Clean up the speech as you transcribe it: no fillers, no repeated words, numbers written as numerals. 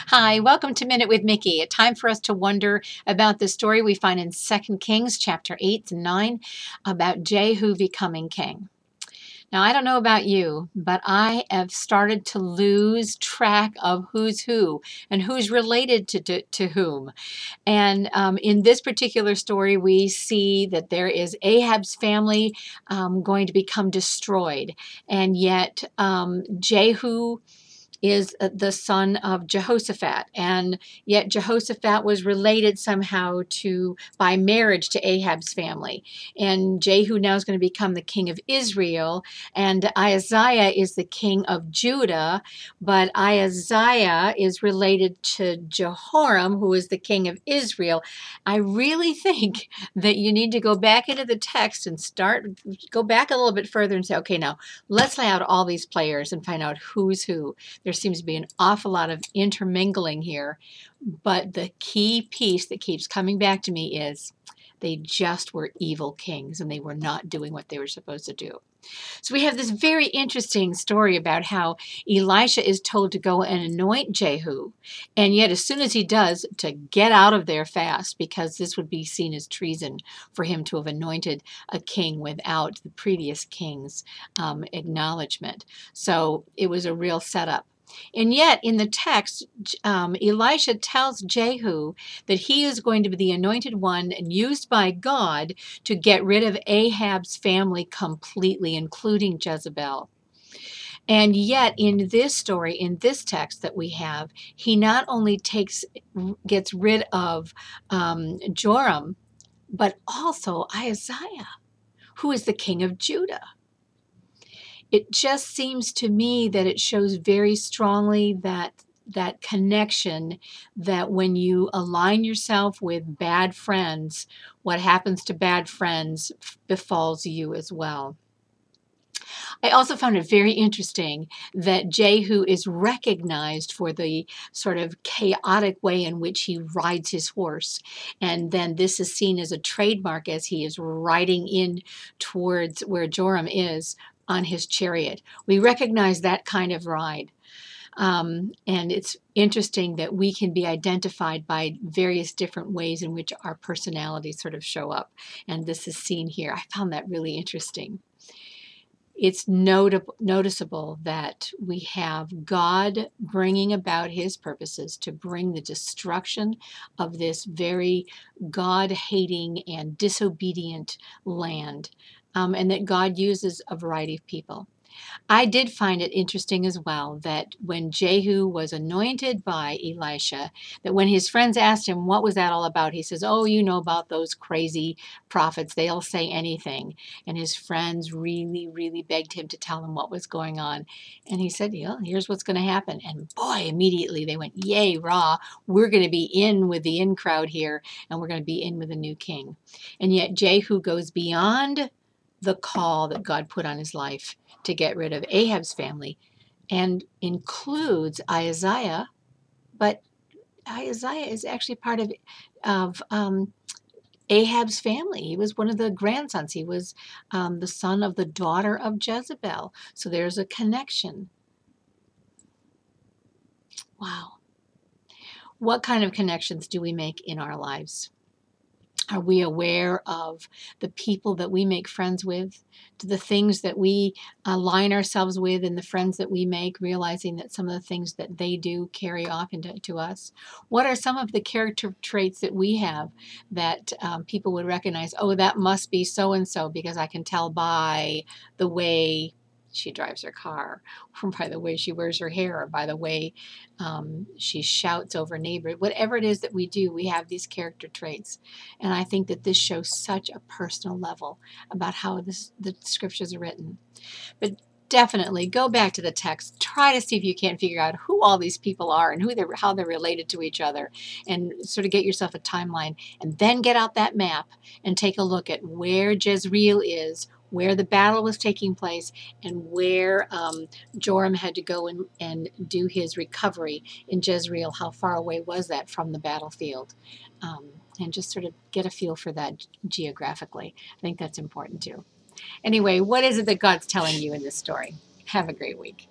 Hi, welcome to Minute with Mickey, a time for us to wonder about the story we find in 2 Kings chapter 8 and 9 about Jehu becoming king. Now, I don't know about you, but I have started to lose track of who's who and who's related to whom. And in this particular story, we see that there is Ahab's family going to become destroyed. And yet Jehu is the son of Jehoshaphat, and yet Jehoshaphat was related somehow by marriage to Ahab's family. And Jehu now is going to become the king of Israel, and Isaiah is the king of Judah, but Isaiah is related to Jehoram, who is the king of Israel. I really think that you need to go back into the text and go back a little bit further and say, okay, now let's lay out all these players and find out who's who. There seems to be an awful lot of intermingling here, but the key piece that keeps coming back to me is they just were evil kings and they were not doing what they were supposed to do. So we have this very interesting story about how Elisha is told to go and anoint Jehu, and yet as soon as he does, to get out of there fast, because this would be seen as treason for him to have anointed a king without the previous king's acknowledgement. So it was a real setup. And yet, in the text, Elisha tells Jehu that he is going to be the anointed one and used by God to get rid of Ahab's family completely, including Jezebel. And yet, in this story, in this text that we have, he not only gets rid of Joram, but also Isaiah, who is the king of Judah. It just seems to me that it shows very strongly that connection, that when you align yourself with bad friends, what happens to bad friends befalls you as well. I also found it very interesting that Jehu is recognized for the sort of chaotic way in which he rides his horse. And then this is seen as a trademark as he is riding in towards where Joram is on his chariot. We recognize that kind of ride. And it's interesting that we can be identified by various different ways in which our personalities sort of show up. And this is seen here. I found that really interesting. It's noticeable that we have God bringing about his purposes to bring the destruction of this very God-hating and disobedient land, and that God uses a variety of people. I did find it interesting as well that when Jehu was anointed by Elisha, that when his friends asked him, what was that all about? He says, oh, you know about those crazy prophets. They'll say anything. And his friends really, really begged him to tell them what was going on. And he said, yeah, here's what's going to happen. And boy, immediately they went, yay, rah, we're going to be in with the in crowd here, and we're going to be in with a new king. And yet Jehu goes beyond the call that God put on his life to get rid of Ahab's family and includes Isaiah, but Isaiah is actually part of Ahab's family. He was one of the grandsons. He was the son of the daughter of Jezebel. So there's a connection. Wow. What kind of connections do we make in our lives? Are we aware of the people that we make friends with, to the things that we align ourselves with and the friends that we make, realizing that some of the things that they do carry off into us? What are some of the character traits that we have that people would recognize, oh, that must be so-and-so because I can tell by the way she drives her car, or by the way she wears her hair, or by the way she shouts over neighbors. Whatever it is that we do, we have these character traits. And I think that this shows such a personal level about how the scriptures are written. But definitely go back to the text. Try to see if you can't figure out who all these people are and how they're related to each other, and sort of get yourself a timeline. And then get out that map and take a look at where Jezreel is, where the battle was taking place, and where Joram had to go and do his recovery in Jezreel. How far away was that from the battlefield? And just sort of get a feel for that geographically. I think that's important too. Anyway, what is it that God's telling you in this story? Have a great week.